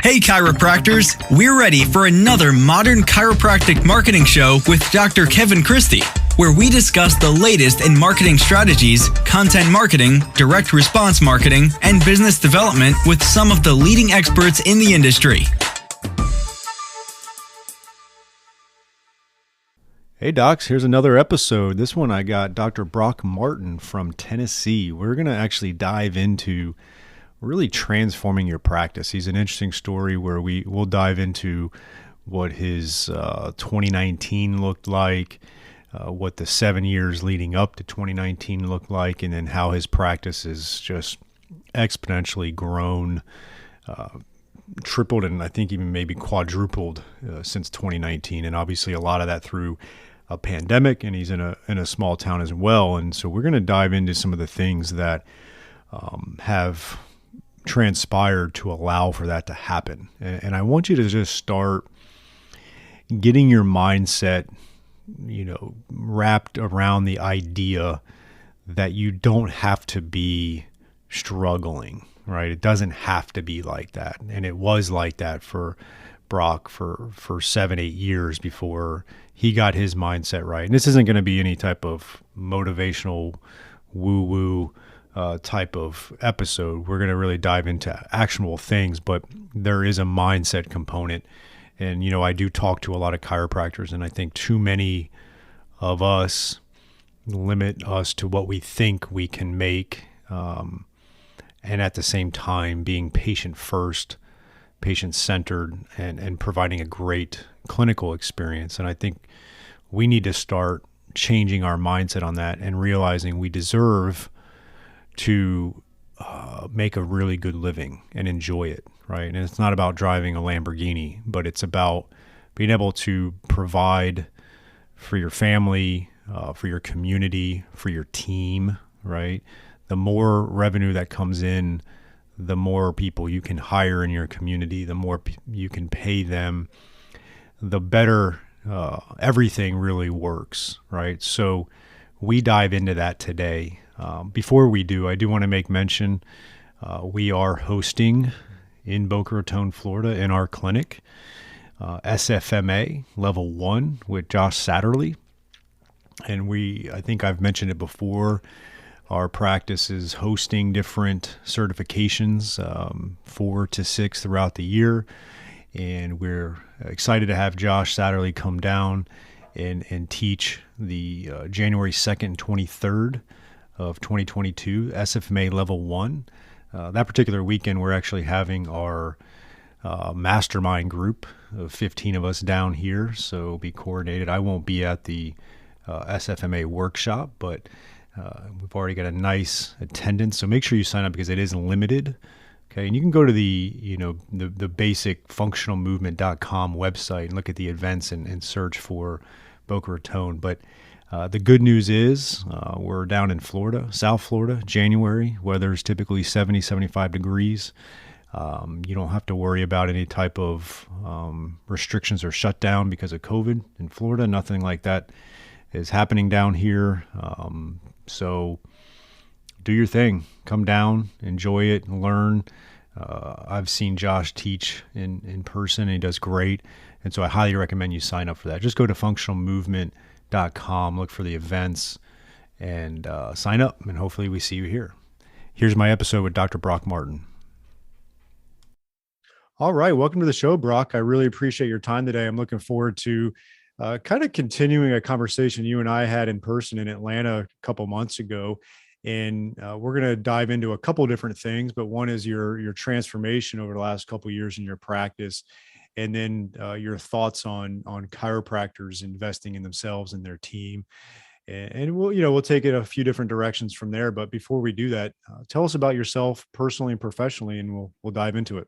Hey chiropractors, we're ready for another modern chiropractic marketing show with Dr. Kevin Christie, where we discuss the latest in marketing strategies, content marketing, direct response marketing, and business development with some of the leading experts in the industry. Hey docs, here's another episode. This one I got Dr. Brock Martin from Tennessee. We're going to actually dive into really transforming your practice. He's an interesting story where we'll dive into what his 2019 looked like, what the 7 years leading up to 2019 looked like, and then how his practice has just exponentially grown, tripled, and I think even maybe quadrupled since 2019. And obviously a lot of that through a pandemic, and he's in a small town as well. And so we're going to dive into some of the things that have transpired to allow for that to happen. And I want you to just start getting your mindset, wrapped around the idea that you don't have to be struggling, right? It doesn't have to be like that. And it was like that for Brock for 7-8 years before he got his mindset right. And this isn't going to be any type of motivational woo-woo type of episode. We're going to really dive into actionable things, but there is a mindset component. And, I do talk to a lot of chiropractors, and I think too many of us limit us to what we think we can make. And at the same time, being patient first, patient-centered, and providing a great clinical experience. And I think we need to start changing our mindset on that and realizing we deserve to make a really good living and enjoy it, right? And it's not about driving a Lamborghini, but it's about being able to provide for your family, for your community, for your team, right? The more revenue that comes in, the more people you can hire in your community, the more you can pay them, the better everything really works, right? So we dive into that today. Before we do, I do want to make mention, we are hosting in Boca Raton, Florida, in our clinic, SFMA Level 1 with Josh Satterley. And I think I've mentioned it before, our practice is hosting different certifications, 4 to 6 throughout the year. And we're excited to have Josh Satterley come down and teach the January 2nd and 23rd of 2022, SFMA Level 1. That particular weekend, we're actually having our mastermind group of 15 of us down here, so it'll be coordinated. I won't be at the SFMA workshop, but we've already got a nice attendance, so make sure you sign up because it is limited. Okay, and you can go to the basic functionalmovement.com website and look at the events and search for Boca Raton. But the good news is we're down in Florida, South Florida, January. Weather's typically 70, 75 degrees. You don't have to worry about any type of restrictions or shutdown because of COVID in Florida. Nothing like that is happening down here. So do your thing. Come down, enjoy it, and learn. I've seen Josh teach in person, and he does great. And so I highly recommend you sign up for that. Just go to functionalmovement.com, look for the events, and sign up, and hopefully we see you here. Here's my episode with Dr. Brock Martin. All right, welcome to the show, Brock. I really appreciate your time today. I'm looking forward to kind of continuing a conversation you and I had in person in Atlanta a couple months ago. And we're going to dive into a couple different things, but one is your transformation over the last couple of years in your practice, and then your thoughts on chiropractors investing in themselves and their team. And we'll take it a few different directions from there. But before we do that, tell us about yourself personally and professionally, and we'll dive into it.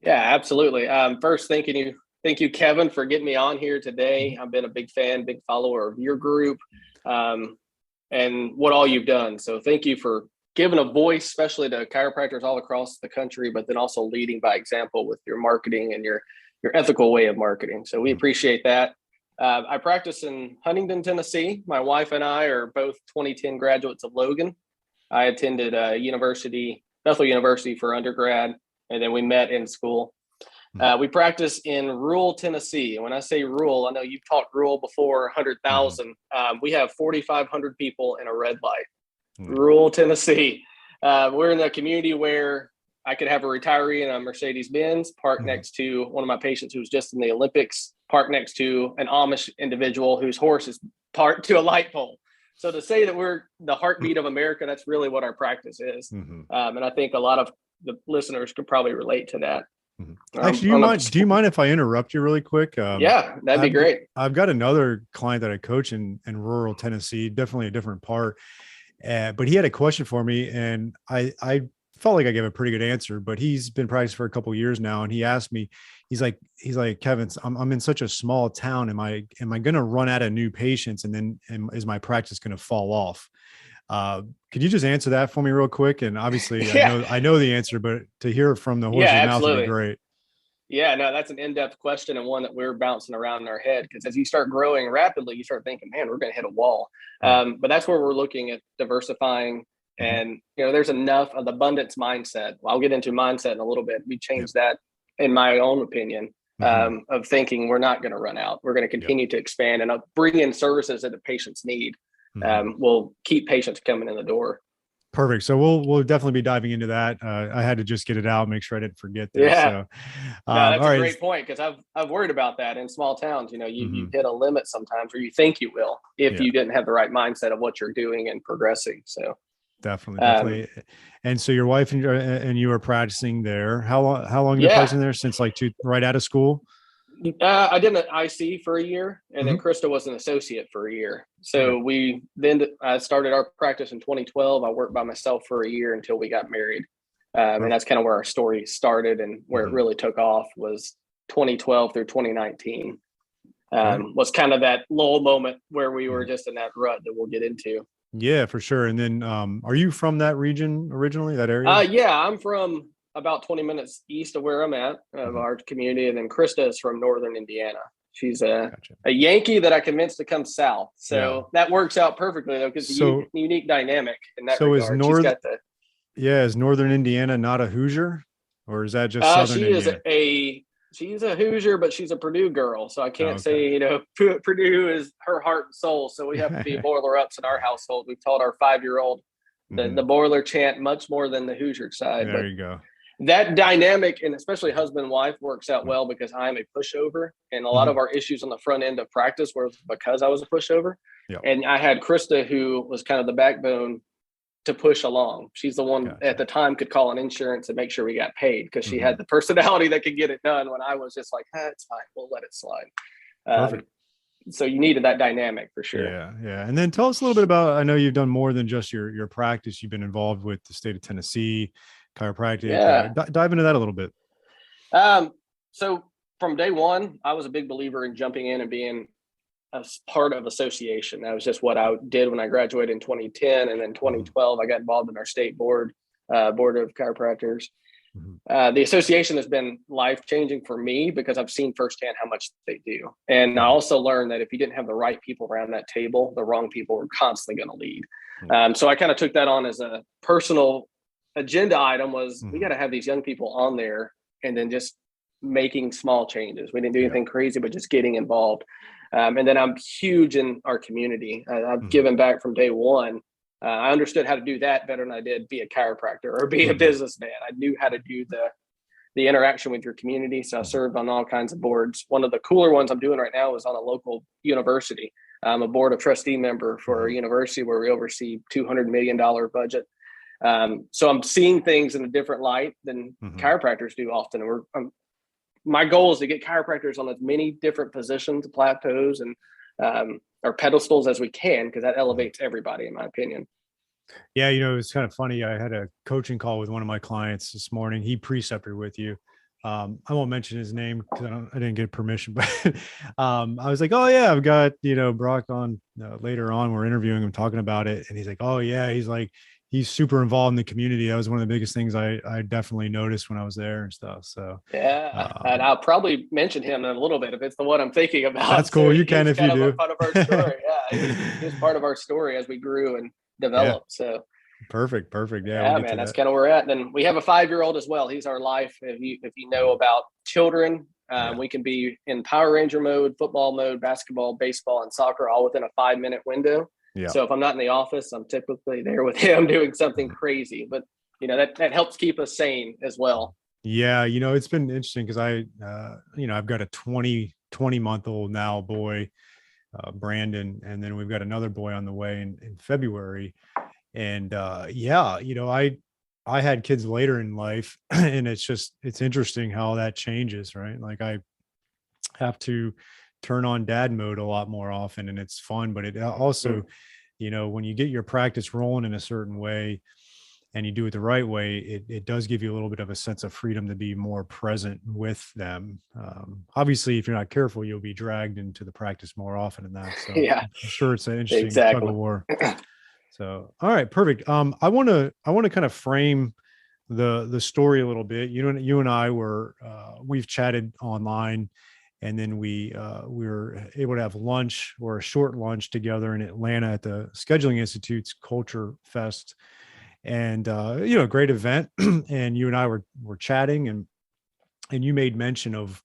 Yeah, absolutely. First, thank you, Kevin, for getting me on here today. I've been a big fan, big follower of your group. And what all you've done. So thank you for giving a voice, especially to chiropractors all across the country, but then also leading by example with your marketing and your ethical way of marketing. So we appreciate that. I practice in Huntington, Tennessee. My wife and I are both 2010 graduates of Logan. I attended Bethel University for undergrad, and then we met in school. We practice in rural Tennessee. And when I say rural, I know you've talked rural before, 100,000. We have 4,500 people in a red light. Rural Tennessee. We're in a community where I could have a retiree in a Mercedes-Benz parked next to one of my patients who's just in the Olympics, parked next to an Amish individual whose horse is parked to a light pole. So to say that we're the heartbeat of America, that's really what our practice is. And I think a lot of the listeners could probably relate to that. Actually, do you mind if I interrupt you really quick? Yeah, that'd be great. I've got another client that I coach in rural Tennessee, definitely a different part. But he had a question for me, and I felt like I gave a pretty good answer, but he's been practicing for a couple of years now. And he asked me, he's like, Kevin, I'm in such a small town. Am I going to run out of new patients? And then is my practice going to fall off? Could you just answer that for me real quick? And obviously I know the answer, but to hear it from the horse's mouth would be great. Yeah, no, that's an in-depth question, and one that we're bouncing around in our head, because as you start growing rapidly, you start thinking, man, we're going to hit a wall. But that's where we're looking at diversifying. And, there's enough of the abundance mindset. Well, I'll get into mindset in a little bit. We changed that, in my own opinion, of thinking we're not going to run out. We're going to continue to expand and bring in services that the patients need. Will keep patients coming in the door. Perfect. So we'll definitely be diving into that. I had to just get it out, make sure I didn't forget that. Yeah. So, no, that's a great point, because I've worried about that in small towns. You hit a limit sometimes, or you think you will, if you didn't have the right mindset of what you're doing and progressing. So definitely. And so your wife and you are practicing there. How long have you been practicing there? Since right out of school? I did an IC for a year, and then Krista was an associate for a year. So I started our practice in 2012. I worked by myself for a year until we got married. And that's kind of where our story started, and where it really took off was 2012 through 2019. Was kind of that lull moment where we were just in that rut that we'll get into. Yeah, for sure. And then, are you from that region originally, that area? Yeah, I'm from about 20 minutes east of where I'm at, of our community. And then Krista is from northern Indiana. She's a Yankee that I convinced to come south. So that works out perfectly, though, because it's a unique dynamic in that regard. Is northern Indiana not a Hoosier? Or is that just southern Indiana? She's a Hoosier, but she's a Purdue girl. So I can't say, Purdue is her heart and soul. So we have to be boiler ups in our household. We've taught our 5-year-old the boiler chant much more than the Hoosier side. There you go. That dynamic, and especially husband and wife, works out well because I'm a pushover, and a lot of our issues on the front end of practice were because I was a pushover. And I had Krista, who was kind of the backbone to push along. She's the one at the time could call an insurance and make sure we got paid, because she had the personality that could get it done, when I was just like, it's fine, we'll let it slide. Perfect. So you needed that dynamic for sure. Yeah. And then tell us a little bit about, I know you've done more than just your practice. You've been involved with the state of Tennessee Chiropractic. Dive into that a little bit. So from day one, I was a big believer in jumping in and being a part of association. That was just what I did when I graduated in 2010. And then 2012, I got involved in our state board of chiropractors. The association has been life-changing for me, because I've seen firsthand how much they do. And I also learned that if you didn't have the right people around that table, the wrong people were constantly going to lead. So I kind of took that on as a personal agenda item, was we got to have these young people on there, and then just making small changes. We didn't do anything crazy, but just getting involved. And then I'm huge in our community. I've given back from day one. I understood how to do that better than I did be a chiropractor or be a businessman. I knew how to do the interaction with your community. So I served on all kinds of boards. One of the cooler ones I'm doing right now is on a local university. I'm a board of trustee member for a university where we oversee $200 million budget. So I'm seeing things in a different light than chiropractors do often. My goal is to get chiropractors on as many different positions, plateaus, and or pedestals as we can, because that elevates everybody, in my opinion. Yeah, it's kind of funny. I had a coaching call with one of my clients this morning. He precepted with you. I won't mention his name because I didn't get permission, but I was like, oh yeah, I've got, Brock on later on. We're interviewing him, talking about it. And he's like, oh yeah, he's super involved in the community. That was one of the biggest things I definitely noticed when I was there and stuff. So and I'll probably mention him in a little bit if it's the one I'm thinking about. That's cool. So you can if you do. Part of our story. He was part of our story as we grew and developed. So Perfect. Yeah, we'll Yeah, get man, to that's that. kind of where we're at. Then we have a 5-year-old as well. He's our life. If you know about children, Yeah. we can be in Power Ranger mode, football mode, basketball, baseball, and soccer all within a 5-minute window. Yeah. So if I'm not in the office, I'm typically there with him doing something crazy. But that helps keep us sane as well. Yeah, it's been interesting because I've got a 20-month-old now boy, Brandon, and then we've got another boy on the way in February. And I had kids later in life, and it's interesting how that changes, right? Like I have to turn on dad mode a lot more often, and it's fun, but it also, when you get your practice rolling in a certain way and you do it the right way, it does give you a little bit of a sense of freedom to be more present with them. Obviously, if you're not careful, you'll be dragged into the practice more often than that. So Yeah, I'm sure it's an interesting tug exactly. of war. So, all right, perfect. I want to kind of frame the story a little bit. You and I we've chatted online, and then we were able to have lunch, or a short lunch together in Atlanta at the Scheduling Institute's Culture Fest. And great event. And you and I were chatting, and you made mention of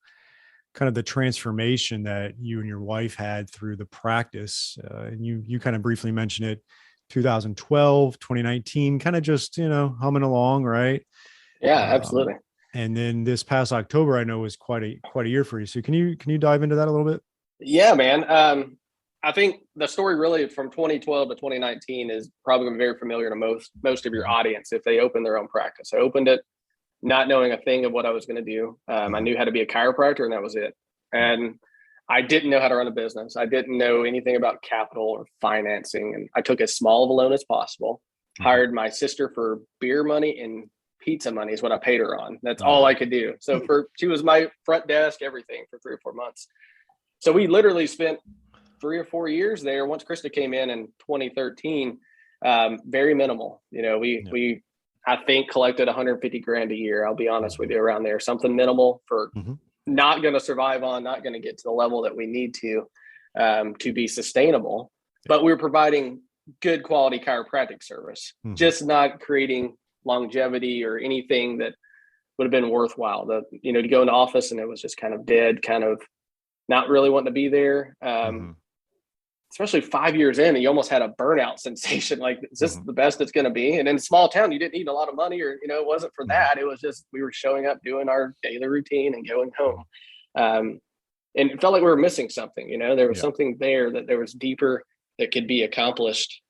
kind of the transformation that you and your wife had through the practice. And you kind of briefly mentioned it, 2012, 2019, kind of just, humming along, right? Yeah, Um, absolutely. and then this past October, I know, was quite a year for you. So can you dive into that a little bit? Yeah, man. I think the story really from 2012 to 2019 is probably going to be very familiar to most of your audience if they open their own practice. I opened it not knowing a thing of what I was going to do. I knew how to be a chiropractor, and that was it. And I didn't know how to run a business. I didn't know anything about capital or financing. And I took as small of a loan as possible, hired my sister for beer money and pizza money is what I paid her on. That's all I could do. So she was my front desk, everything for 3 or 4 months. So we literally spent 3 or 4 years there. Once Krista came in 2013, very minimal. We I think collected 150 grand a year. I'll be honest with you, around there, something minimal for not going to survive on, not going to get to the level that we need to be sustainable. But we were providing good quality chiropractic service, just not creating longevity or anything that would have been worthwhile. To go in the office and it was just kind of dead, kind of not really wanting to be there. Especially 5 years in, and you almost had a burnout sensation. Like, is this the best it's going to be? And in a small town, you didn't need a lot of money, or, it wasn't for that. It was just, we were showing up, doing our daily routine and going home. And it felt like we were missing something, there was something there that there was deeper that could be accomplished.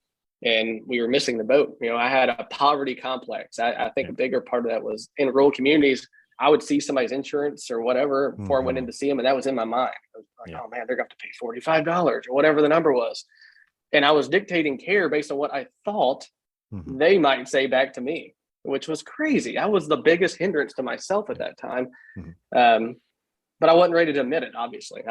And we were missing the boat. I had a poverty complex. I think a bigger part of that was in rural communities. I would see somebody's insurance or whatever before I went in to see them. And that was in my mind. I was like, oh man, they're going to pay $45 or whatever the number was. And I was dictating care based on what I thought they might say back to me, which was crazy. I was the biggest hindrance to myself at that time. But I wasn't ready to admit it, obviously.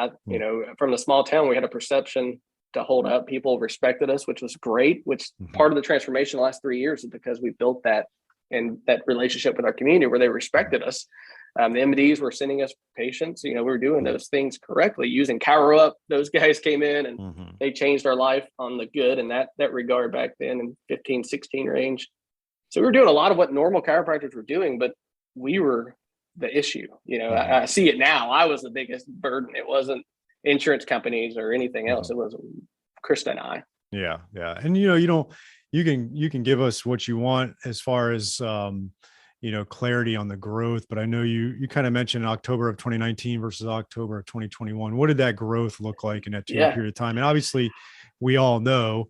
From the small town, we had a perception to hold up. People respected us, which was great, which part of the transformation the last 3 years is because we built that and that relationship with our community where they respected us. The MDs were sending us patients. We were doing those things correctly, using Cower Up. Those guys came in and they changed our life on the good in that regard back then in 15, 16 range. So we were doing a lot of what normal chiropractors were doing, but we were the issue. I see it now. I was the biggest burden. It wasn't insurance companies or anything else. It was Krista and I. Yeah. And you can give us what you want as far as clarity on the growth, but I know you kind of mentioned October of 2019 versus October of 2021. What did that growth look like in that 2 year period of time? And obviously we all know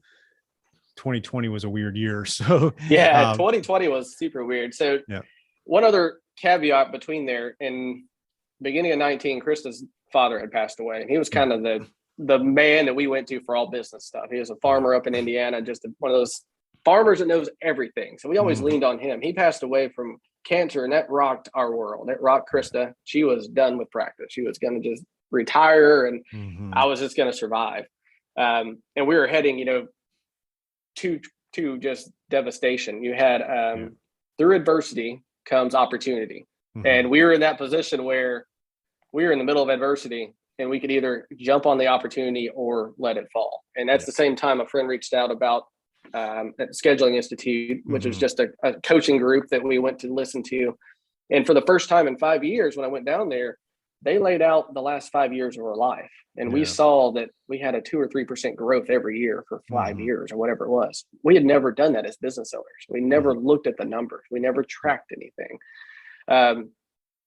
2020 was a weird year. So 2020 was super weird. So one other caveat between there, in beginning of 19, Krista's father had passed away, and he was kind of the man that we went to for all business stuff. He was a farmer up in Indiana, just one of those farmers that knows everything. So we always leaned on him. He passed away from cancer, and that rocked our world. It rocked Krista. She was done with practice. She was going to just retire, and I was just going to survive. And we were heading, to just devastation. You had through adversity comes opportunity, and we were in that position where we were in the middle of adversity, and we could either jump on the opportunity or let it fall. And that's the same time a friend reached out about at Scheduling Institute, which was just a coaching group that we went to listen to. And for the first time in 5 years, when I went down there, they laid out the last 5 years of our life. And we saw that we had a 2 or 3% growth every year for 5 years or whatever it was. We had never done that as business owners. We never looked at the numbers. We never tracked anything.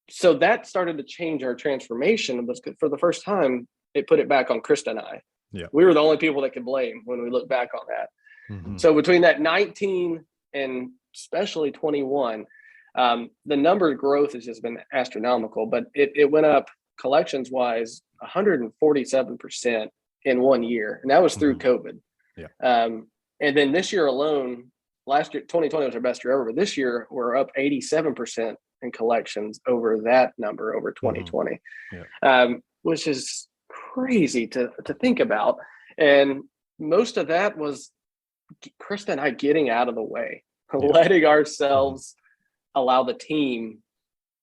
So that started to change our transformation. Was for the first time, it put it back on Krista and I. Yeah. We were the only people that could blame when we look back on that. So between that 19 and especially 21, the number of growth has just been astronomical, but it went up collections wise 147% in 1 year. And that was through COVID. Yeah. And then this year alone, last year, 2020 was our best year ever, but this year we're up 87% in collections over that number over 2020, which is crazy to think about. And most of that was Krista and I getting out of the way, letting ourselves allow the team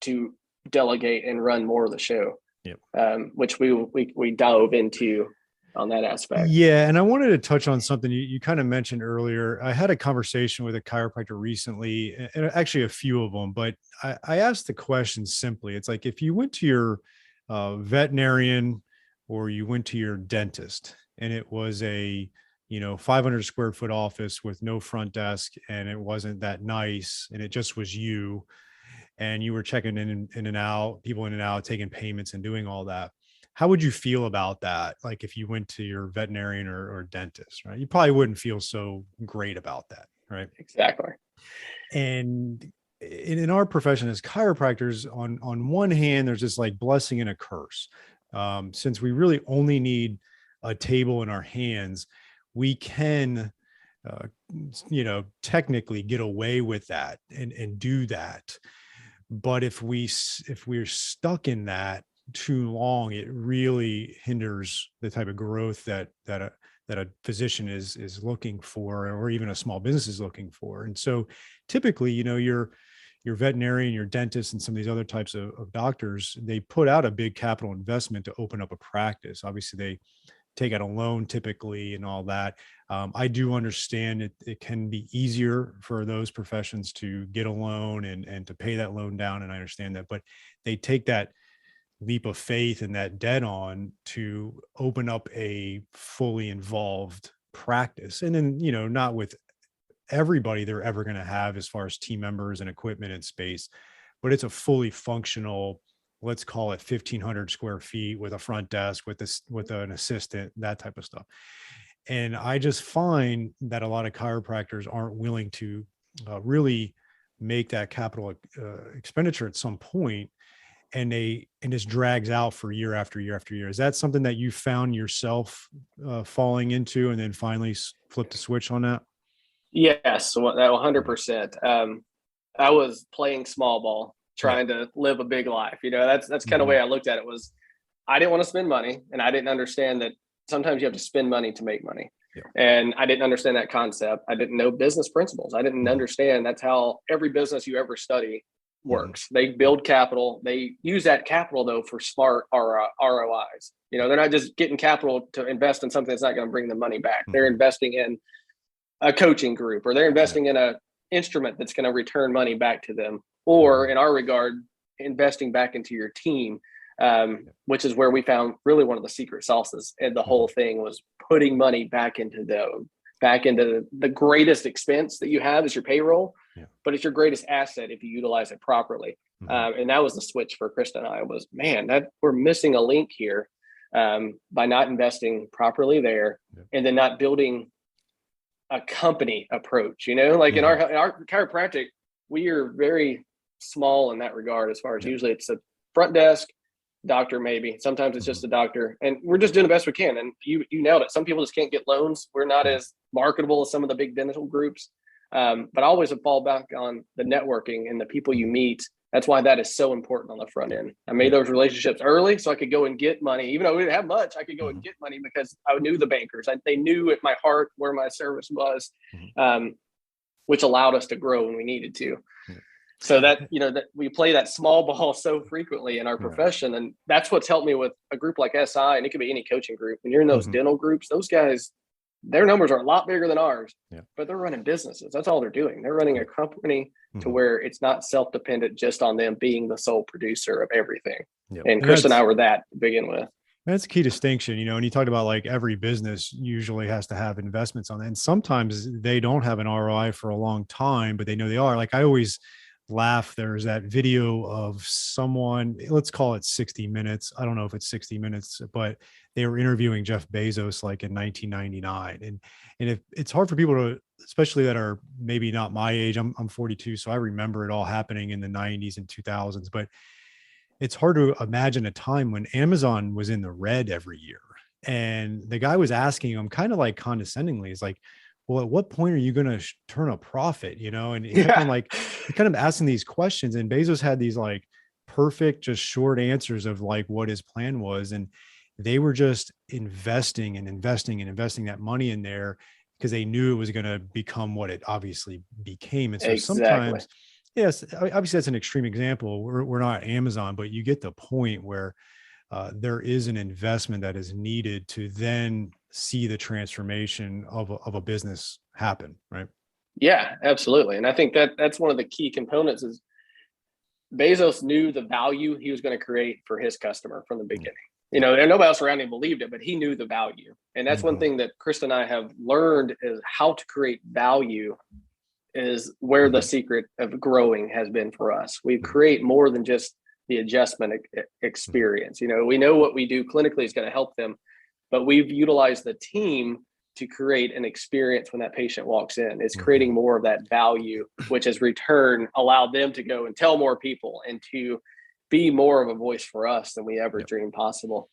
to delegate and run more of the show, which we dove into on that aspect. Yeah. And I wanted to touch on something you kind of mentioned earlier. I had a conversation with a chiropractor recently, and actually a few of them, but I asked the question simply. It's like, if you went to your veterinarian or you went to your dentist and it was a 500 square foot office with no front desk, and it wasn't that nice, and it just was you, and you were checking in and out, people in and out, taking payments and doing all that, how would you feel about that? Like if you went to your veterinarian or dentist, right? You probably wouldn't feel so great about that, right? Exactly. And in our profession as chiropractors, on one hand, there's this like blessing and a curse. Since we really only need a table in our hands, we can, technically get away with that and do that. But if we're stuck in that too long, it really hinders the type of growth that a physician is looking for, or even a small business is looking for. And so typically, your veterinarian, your dentist, and some of these other types of doctors, they put out a big capital investment to open up a practice. Obviously, they take out a loan typically and all that. I do understand it can be easier for those professions to get a loan and to pay that loan down. And I understand that, but they take that leap of faith and that debt on to open up a fully involved practice. And then, not with everybody they're ever going to have as far as team members and equipment and space, but it's a fully functional, let's call it 1,500 square feet with a front desk, with an assistant, that type of stuff. And I just find that a lot of chiropractors aren't willing to really make that capital expenditure at some point, and this drags out for year after year after year. Is that something that you found yourself falling into, and then finally flipped the switch on that? Yes, 100%. I was playing small ball, trying to live a big life. That's kind of the way I looked at it. Was I didn't want to spend money, and I didn't understand that sometimes you have to spend money to make money. Yeah. And I didn't understand that concept. I didn't know business principles. I didn't understand that's how every business you ever study works. They build capital. They use that capital though for smart ROIs. They're not just getting capital to invest in something that's not going to bring them money back. They're investing in a coaching group, or they're investing in a instrument that's going to return money back to them, or in our regard, investing back into your team, which is where we found really one of the secret sauces. And the whole thing was putting money back into the greatest expense that you have is your payroll, but it's your greatest asset if you utilize it properly. And that was the switch for Krista and I. Was, man, that we're missing a link here by not investing properly there, and then not building a company approach. Like in our chiropractic, we are very small in that regard. As far as usually it's a front desk, doctor, maybe sometimes it's just a doctor, and we're just doing the best we can. And you nailed it. Some people just can't get loans. We're not as marketable as some of the big dental groups, but I always fall back on the networking and the people you meet. That's why that is so important on the front end. I made those relationships early so I could go and get money. Even though we didn't have much, I could go and get money because I knew the bankers. They knew at my heart where my service was, which allowed us to grow when we needed to. So that, that we play that small ball so frequently in our profession. And that's what's helped me with a group like SI, and it could be any coaching group. When you're in those dental groups, those guys, their numbers are a lot bigger than ours, Yeah. but they're running businesses. That's all they're doing. They're running a company to where it's not self-dependent just on them being the sole producer of everything. Yep. And Chris and I were that to begin with. That's a key distinction, you know, and you talked about like every business usually has to have investments on that. And sometimes they don't have an ROI for a long time, but they know they are. Like I always laugh. There's that video of someone, let's call it 60 Minutes. I don't know if it's 60 Minutes, but they were interviewing Jeff Bezos like in 1999. And if it's hard for people to, especially that are maybe not my age, I'm 42. So I remember it all happening in the 90s and 2000s, but it's hard to imagine a time when Amazon was in the red every year. And the guy was asking him kind of like condescendingly, he's like, well, at what point are you going to turn a profit? You know, and he kept on like, he kind of asking these questions, and Bezos had these like perfect, just short answers of like what his plan was. And they were just investing and investing and investing that money in there because they knew it was going to become what it obviously became. And so sometimes, yes, obviously that's an extreme example. We're not Amazon, but you get the point where there is an investment that is needed to then see the transformation of a business happen, right? Yeah, absolutely. And I think that's one of the key components is Bezos knew the value he was going to create for his customer from the beginning. You know, and nobody else around him believed it, but he knew the value. And that's one thing that Chris and I have learned is how to create value is where the secret of growing has been for us. We create more than just the adjustment experience. You know, we know what we do clinically is going to help them, but we've utilized the team to create an experience when that patient walks in. It's creating more of that value, which has return allowed them to go and tell more people and to be more of a voice for us than we ever dreamed possible.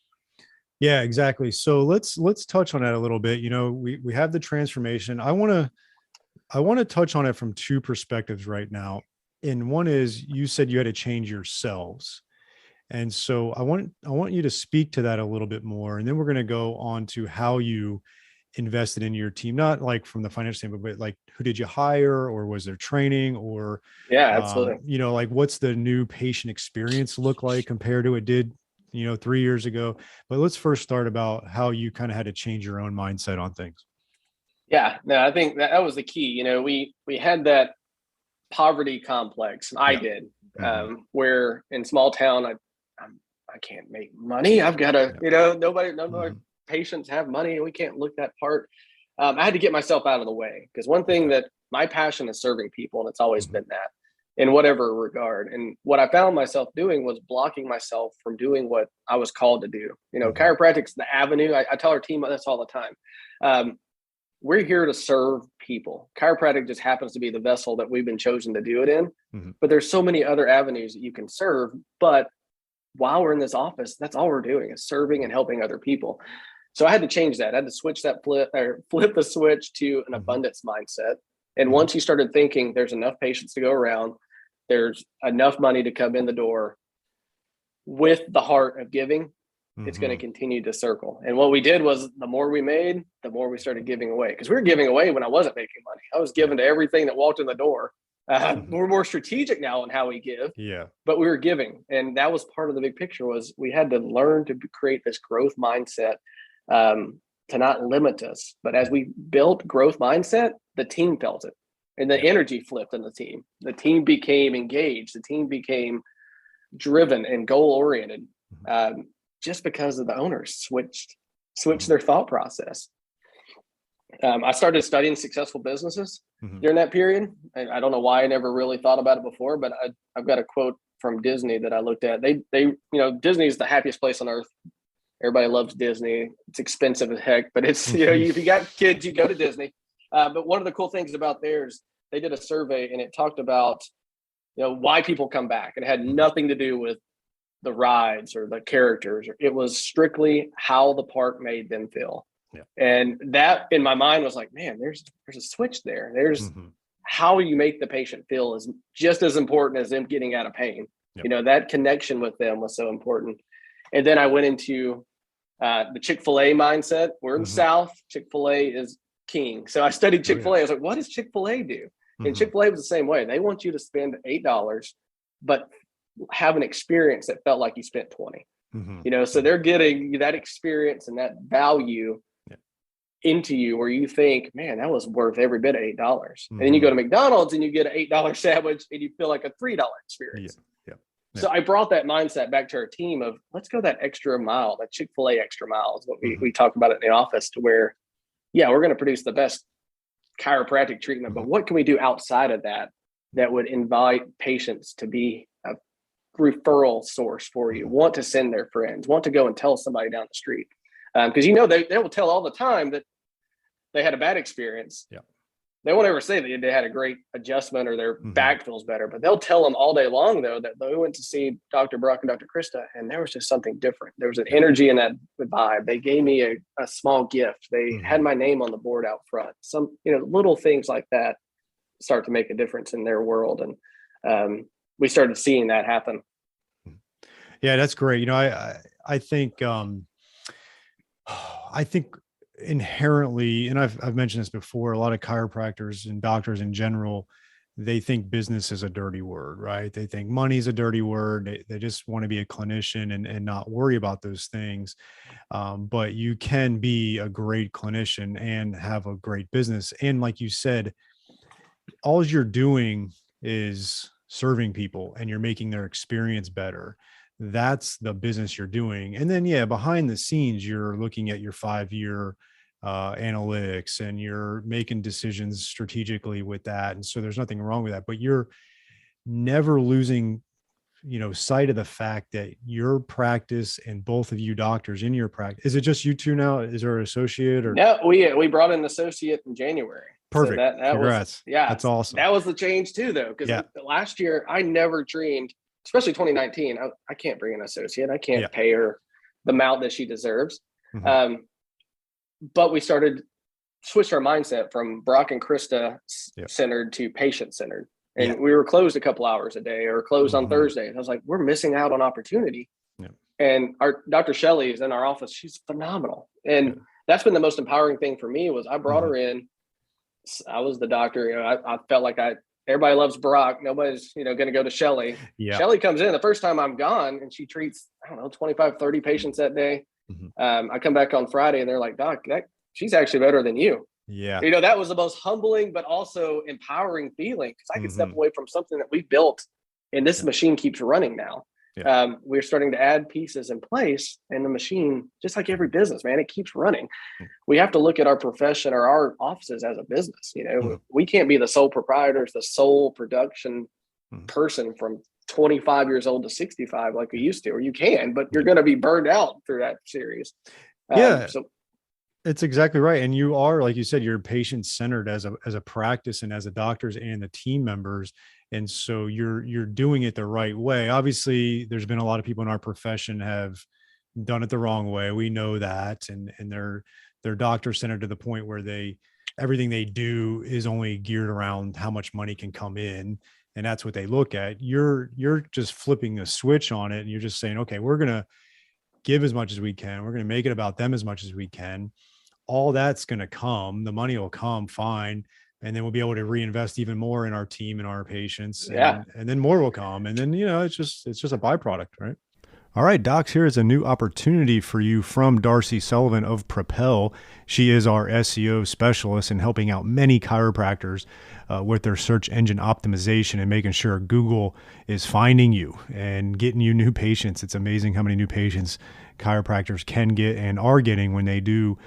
Yeah, exactly. So let's touch on that a little bit. You know, we have the transformation. I want to touch on it from two perspectives right now. And one is, you said you had to change yourselves. And so I want you to speak to that a little bit more. And then we're going to go on to how you invested in your team, not like from the financial standpoint, but like who did you hire, or was there training, or absolutely. You know, like what's the new patient experience look like compared to it did, you know, 3 years ago. But let's first start about how you kind of had to change your own mindset on things. Yeah, no, I think that was the key. You know, we had that poverty complex. I did, where in small town, I can't make money. I've got to, you know, nobody patients have money, and we can't look that part. I had to get myself out of the way, because one thing that my passion is serving people, and it's always been that in whatever regard. And what I found myself doing was blocking myself from doing what I was called to do. You know, chiropractic's the avenue. I tell our team this all the time. We're here to serve people. Chiropractic just happens to be the vessel that we've been chosen to do it in. But there's so many other avenues that you can serve. But while we're in this office, that's all we're doing is serving and helping other people. So I had to change that. I had to switch that flip the switch to an abundance mindset. And once you started thinking there's enough patients to go around, there's enough money to come in the door with the heart of giving, it's going to continue to circle. And what we did was, the more we made, the more we started giving away, because we were giving away when I wasn't making money. I was giving to everything that walked in the door. We're more strategic now in how we give, but we were giving. And that was part of the big picture, was we had to learn to create this growth mindset, to not limit us. But as we built growth mindset, the team felt it, and the energy flipped in the team. The team became engaged. The team became driven and goal oriented. Just because of the owners switched their thought process. I started studying successful businesses during that period. And I don't know why I never really thought about it before, but I've got a quote from Disney that I looked at. They, you know, Disney is the happiest place on earth. Everybody loves Disney. It's expensive as heck, but it's, you know, if you got kids, you go to Disney. But one of the cool things about theirs, they did a survey, and it talked about, you know, why people come back. It had nothing to do with the rides or the characters. It was strictly how the park made them feel. And that in my mind was like, man, there's a switch there. There's how you make the patient feel is just as important as them getting out of pain. You know, that connection with them was so important. And then I went into the Chick-fil-A mindset. We're in the South. Chick-fil-A is king. So I studied Chick-fil-A. I was like, what does Chick-fil-A do? And Chick-fil-A was the same way. They want you to spend $8, but have an experience that felt like you spent 20. You know, so they're getting that experience and that value into you where you think, man, that was worth every bit of $8. And then you go to McDonald's and you get an $8 sandwich and you feel like a $3 experience. Yeah. So I brought that mindset back to our team of let's go that extra mile, that Chick-fil-A extra mile is what we talk about it in the office, to where, yeah, we're going to produce the best chiropractic treatment, but what can we do outside of that that would invite patients to be a referral source for you, want to send their friends, want to go and tell somebody down the street. Because they will tell all the time that they had a bad experience. Yeah. They won't ever say that they had a great adjustment or their back feels better, but they'll tell them all day long, though, that they went to see Dr. Brock and Dr. Krista, and there was just something different. There was an energy in that vibe. They gave me a small gift. They had my name on the board out front. Some, little things like that start to make a difference in their world. And we started seeing that happen. Yeah, that's great. I think, inherently, and I've mentioned this before, a lot of chiropractors and doctors in general, they think business is a dirty word, right? They think money is a dirty word. They just want to be a clinician and not worry about those things. But you can be a great clinician and have a great business. And like you said, all you're doing is serving people and you're making their experience better. That's the business you're doing. And then, behind the scenes, you're looking at your 5-year analytics and you're making decisions strategically with that. And so there's nothing wrong with that, but you're never losing, sight of the fact that your practice and both of you doctors in your practice, is it just you two now? Is there an associate or? No, we brought an associate in January. Perfect. So that Congrats. that's awesome. That was the change too, though. Because last year I never dreamed, especially 2019, I can't bring an associate. I can't pay her the amount that she deserves. But we switched our mindset from Brock and Krista centered to patient centered. And we were closed a couple hours a day or closed on Thursday. And I was like, we're missing out on opportunity. And our Dr. Shelley is in our office. She's phenomenal. And that's been the most empowering thing for me was I brought her in. I was the doctor. I felt like everybody loves Brock. Nobody's, going to go to Shelley. Shelley comes in the first time I'm gone and she treats, 25, 30 patients that day. I come back on Friday and they're like, Doc, she's actually better than you. Yeah. That was the most humbling, but also empowering feeling because I could step away from something that we built and this machine keeps running now. We're starting to add pieces in place and the machine, just like every business, man, it keeps running. We have to look at our profession or our offices as a business. We can't be the sole proprietors, the sole production person from 25 years old to 65 like we used to, or you can, but you're going to be burned out through that series. So it's exactly right. And you are, like you said, you're patient centered as a practice and as a doctors and the team members. And so you're doing it the right way. Obviously, there's been a lot of people in our profession have done it the wrong way. We know that, and they're doctor centered to the point where everything they do is only geared around how much money can come in, and that's what they look at. You're just flipping the switch on it, and you're just saying, okay, we're gonna give as much as we can. We're gonna make it about them as much as we can. All that's gonna come. The money will come, fine. And then we'll be able to reinvest even more in our team and our patients. And then more will come. And then, it's just a byproduct, right? All right, docs, here is a new opportunity for you from Darcy Sullivan of Propel. She is our SEO specialist in helping out many chiropractors with their search engine optimization and making sure Google is finding you and getting you new patients. It's amazing how many new patients chiropractors can get and are getting when they do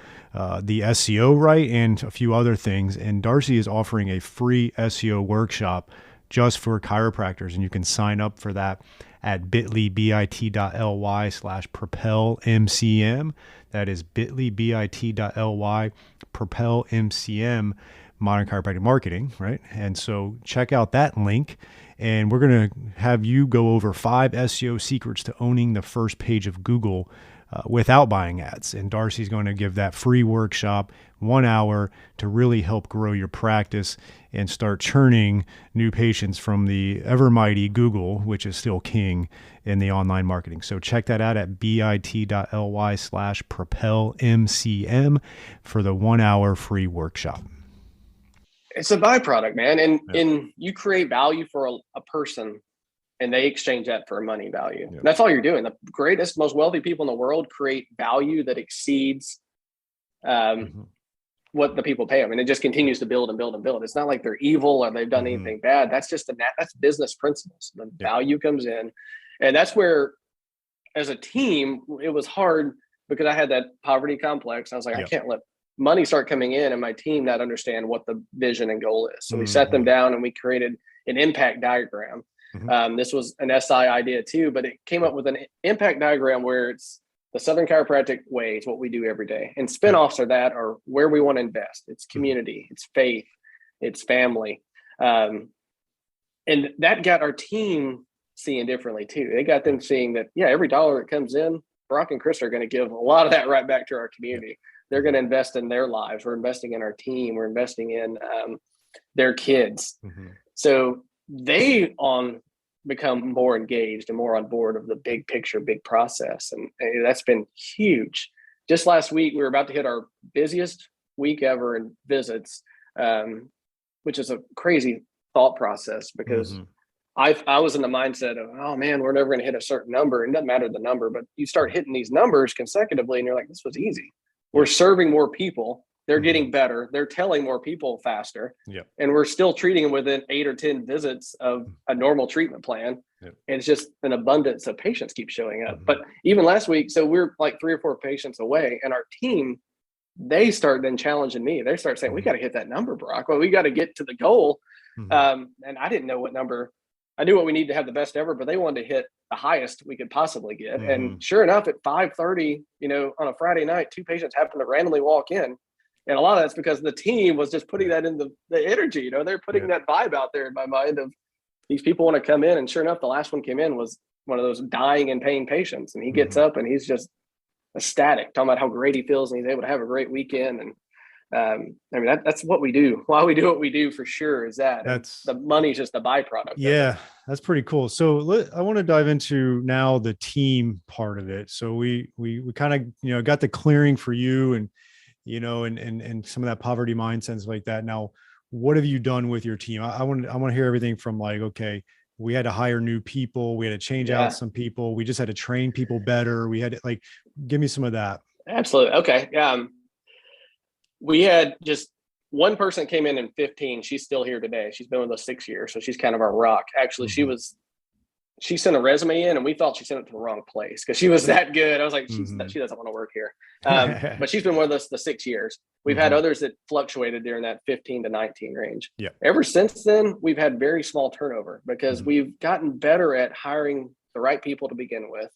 the SEO right and a few other things. And Darcy is offering a free SEO workshop just for chiropractors. And you can sign up for that at bit.ly/propelmcm. That is bit.ly/propelmcm, Modern Chiropractic Marketing, right? And so check out that link. And we're going to have you go over 5 SEO secrets to owning the first page of Google without buying ads. And Darcy's going to give that free workshop, 1 hour, to really help grow your practice and start churning new patients from the ever mighty Google, which is still king in the online marketing. So check that out at bit.ly/propelmcm for the 1 hour free workshop. It's a byproduct, man. And you create value for a person and they exchange that for money value. Yeah. That's all you're doing. The greatest, most wealthy people in the world create value that exceeds what the people pay them, and it just continues to build and build and build. It's not like they're evil or they've done anything bad. That's just that's business principles. The value comes in, and that's where, as a team, it was hard because I had that poverty complex. I was like, I can't let money start coming in and my team not understand what the vision and goal is. So we set them down and we created an impact diagram. This was an SI idea too, but it came up with an impact diagram where it's the Southern Chiropractic way is what we do every day. And spinoffs are that, or where we want to invest. It's community, it's faith, it's family. And that got our team seeing differently too. They got them seeing that, every dollar that comes in, Brock and Chris are going to give a lot of that right back to our community. They're going to invest in their lives. We're investing in our team. We're investing in their kids. So they become more engaged and more on board of the big picture, big process. And that's been huge. Just last week, we were about to hit our busiest week ever in visits, which is a crazy thought process because I was in the mindset of, oh man, we're never going to hit a certain number. It doesn't matter the number, but you start hitting these numbers consecutively and you're like, this was easy. We're serving more people. They're getting better. They're telling more people faster. And we're still treating them within 8 or 10 visits of a normal treatment plan. And it's just an abundance of patients keep showing up. But even last week, so we're like 3 or 4 patients away, and our team, they start then challenging me. They start saying, we got to hit that number, Brock. Well, we got to get to the goal. And I didn't know what number. I knew what we need to have the best ever, but they wanted to hit the highest we could possibly get. And sure enough, at 5:30, on a Friday night, 2 patients happened to randomly walk in. And a lot of that's because the team was just putting that in the energy, they're putting that vibe out there in my mind of these people want to come in. And sure enough, the last one came in was one of those dying and pain patients. And he gets up and he's just ecstatic, talking about how great he feels and he's able to have a great weekend. And that's what we do. Why we do what we do for sure is that the money's just a byproduct. Yeah, that's pretty cool. So I want to dive into now the team part of it. So we kind of, got the clearing for you and, and some of that poverty mindset like that. Now, what have you done with your team? I want to hear everything from like, okay, we had to hire new people. We had to change out some people. We just had to train people better. We had to give me some of that. Absolutely. Okay. We had just one person came in 15. She's still here today. She's been with us 6 years. So she's kind of our rock. Actually, she sent a resume in and we thought she sent it to the wrong place because she was that good. I was like, she doesn't want to work here. But she's been with us the 6 years. We've had others that fluctuated during that 15 to 19 range. Ever since then, we've had very small turnover because we've gotten better at hiring the right people to begin with.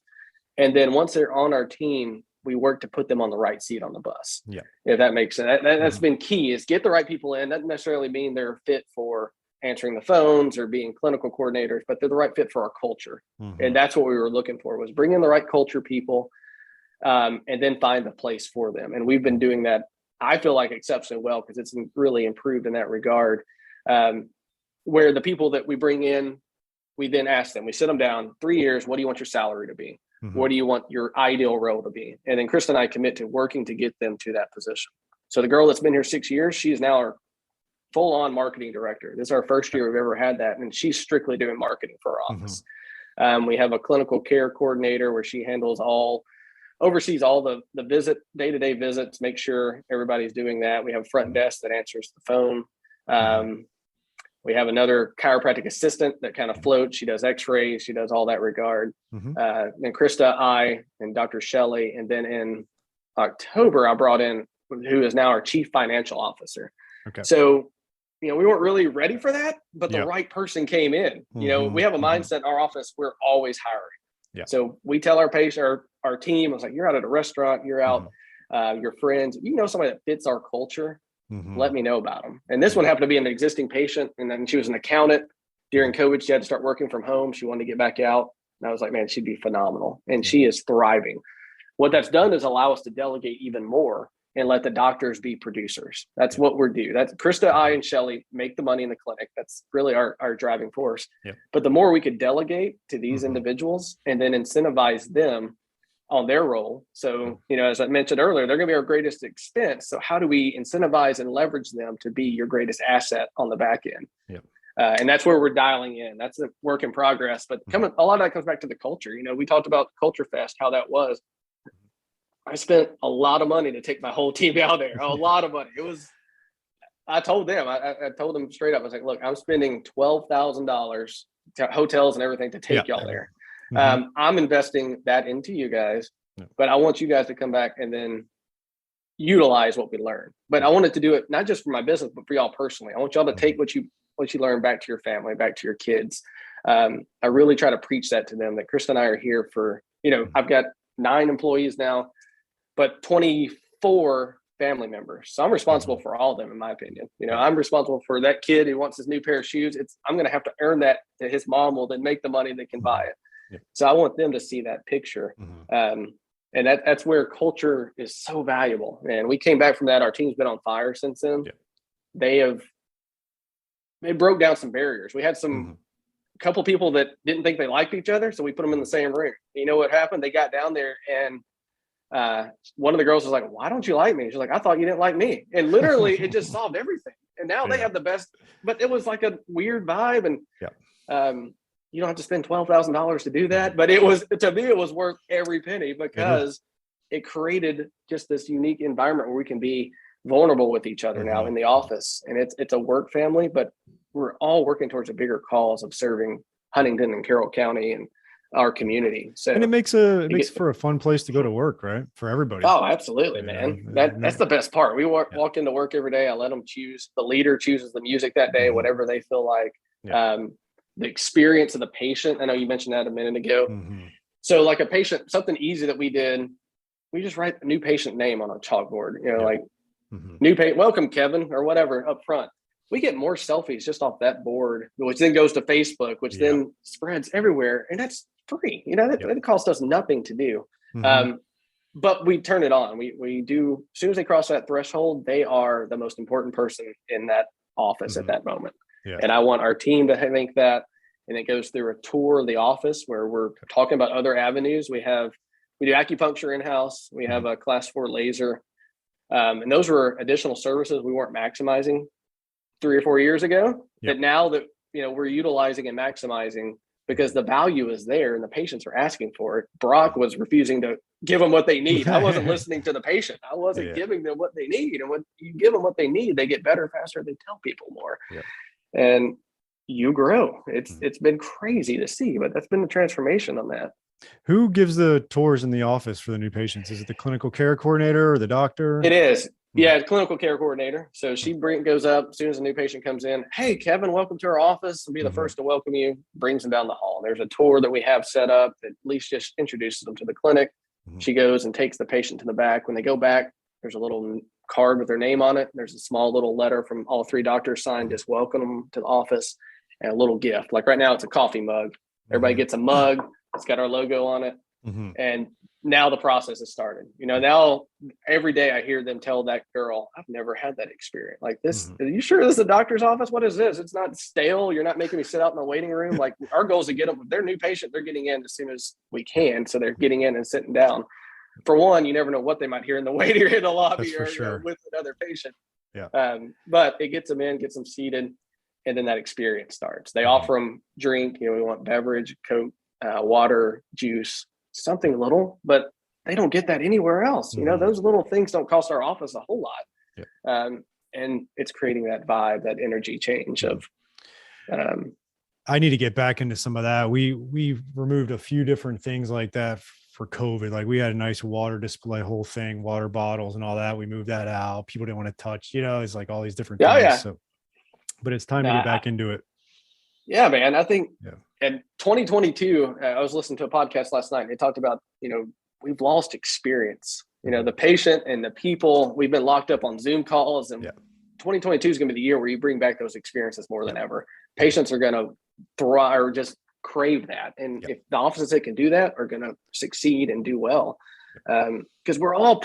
And then once they're on our team, we work to put them on the right seat on the bus. If that makes sense. That's been key, is get the right people in. That doesn't necessarily mean they're fit for answering the phones or being clinical coordinators, but they're the right fit for our culture. And that's what we were looking for, was bring in the right culture people and then find the place for them. And we've been doing that, I feel like, exceptionally well because it's really improved in that regard, where the people that we bring in, we then ask them, we sit them down, 3 years, what do you want your salary to be? What do you want your ideal role to be? And then Chris and I commit to working to get them to that position. So the girl that's been here 6 years, she is now our full-on marketing director. This is our first year we've ever had that. And she's strictly doing marketing for our office. We have a clinical care coordinator where she oversees all the day-to-day visits, make sure everybody's doing that. We have a front desk that answers the phone. We have another chiropractic assistant that kind of floats. She does x-rays. She does all that regard. And Krista, I, and Dr. Shelley. And then in October, I brought in who is now our chief financial officer. So, we weren't really ready for that, but the right person came in. We have a mindset in our office, we're always hiring. So we tell our patient, our team, I was like, you're out at a restaurant, you're out, your friends, somebody that fits our culture, let me know about them. And this one happened to be an existing patient. And then she was an accountant during COVID. She had to start working from home. She wanted to get back out. And I was like, man, she'd be phenomenal. And she is thriving. What that's done is allow us to delegate even more and let the doctors be producers. That's what we're doing. That's Krista, I, and Shelley make the money in the clinic. That's really our driving force. But the more we could delegate to these individuals and then incentivize them on their role. So, as I mentioned earlier, they're going to be our greatest expense. So how do we incentivize and leverage them to be your greatest asset on the back end? And that's where we're dialing in. That's a work in progress, but a lot of that comes back to the culture. We talked about Culture Fest, how that was. I spent a lot of money to take my whole team out there, a lot of money. It was I told them, I told them straight up, I was like, look, I'm spending $12,000 to hotels and everything to take y'all there. I'm investing that into you guys, but I want you guys to come back and then utilize what we learned. But I wanted to do it not just for my business, but for y'all personally. I want y'all to take what you learn back to your family, back to your kids. I really try to preach that to them, that Chris and I are here for, I've got 9 employees now, but 24 family members. So I'm responsible for all of them, in my opinion. I'm responsible for that kid who wants his new pair of shoes. I'm going to have to earn that. His mom will then make the money that can buy it. So I want them to see that picture. And that's where culture is so valuable. And we came back from that. Our team's been on fire since then. They broke down some barriers. We had couple people that didn't think they liked each other. So we put them in the same ring. You know what happened? They got down there and one of the girls was like, why don't you like me? She's like, I thought you didn't like me. And literally it just solved everything. And now they have the best, but it was like a weird vibe. And you don't have to spend $12,000 to do that. But to me, it was worth every penny because it created just this unique environment where we can be vulnerable with each other now in the office. And it's a work family, but we're all working towards a bigger cause of serving Huntington and Carroll County and our community. So, and it makes for a fun place to go to work, right? For everybody. Oh, absolutely, man. That's the best part. We walk into work every day. I let them choose. The leader chooses the music that day, whatever they feel like. The experience of the patient. I know you mentioned that a minute ago. So like a patient, something easy that we did, we just write a new patient name on a chalkboard, like new patient, welcome Kevin, or whatever up front. We get more selfies just off that board, which then goes to Facebook, which then spreads everywhere. And that's free. That costs us nothing to do. But we turn it on. We do, as soon as they cross that threshold, they are the most important person in that office at that moment. And I want our team to think that. And it goes through a tour of the office where we're talking about other avenues. We do acupuncture in-house. We have a class 4 laser. And those were additional services we weren't maximizing 3 or 4 years ago. That now that, we're utilizing and maximizing because the value is there and the patients are asking for it. Brock was refusing to give them what they need. I wasn't listening to the patient. I wasn't giving them what they need. And when you give them what they need, they get better faster. They tell people more. And you grow. It's been crazy to see, but that's been the transformation on that. Who gives the tours in the office for the new patients? Is it the clinical care coordinator or the doctor? It is. Yeah, clinical care coordinator. So she goes up as soon as a new patient comes in. Hey, Kevin, welcome to our office. I'll be the first to welcome you. Brings them down the hall. There's a tour that we have set up that at least just introduces them to the clinic. She goes and takes the patient to the back. When they go back, there's a little card with their name on it. There's a small little letter from all 3 doctors signed, just welcome them to the office, and a little gift. Like right now, it's a coffee mug. Everybody gets a mug. It's got our logo on it. And now the process has started. Now every day I hear them tell that girl, I've never had that experience like this. Are you sure this is a doctor's office? What is this? It's not stale. You're not making me sit out in the waiting room. Like our goal is to get them. If they're a new patient, they're getting in as soon as we can. So they're getting in and sitting down. For one, you never know what they might hear in the waiting or in the lobby or with another patient. But it gets them in, gets them seated, and then that experience starts. They offer them drink. We want beverage, Coke, water, juice, something little, but they don't get that anywhere else. Those little things don't cost our office a whole lot. And it's creating that vibe, that energy change of. I need to get back into some of that. We removed a few different things like that for COVID. Like we had a nice water display, whole thing, water bottles and all that. We moved that out. People didn't want to touch, it's like all these different things. So, but it's time to get back into it. Yeah, man. I think in 2022, I was listening to a podcast last night. And they talked about, we've lost experience, the patient and the people. We've been locked up on Zoom calls, and 2022 is going to be the year where you bring back those experiences more than ever. Patients are going to thrive or just crave that. And if the offices that can do that are going to succeed and do well, because we're all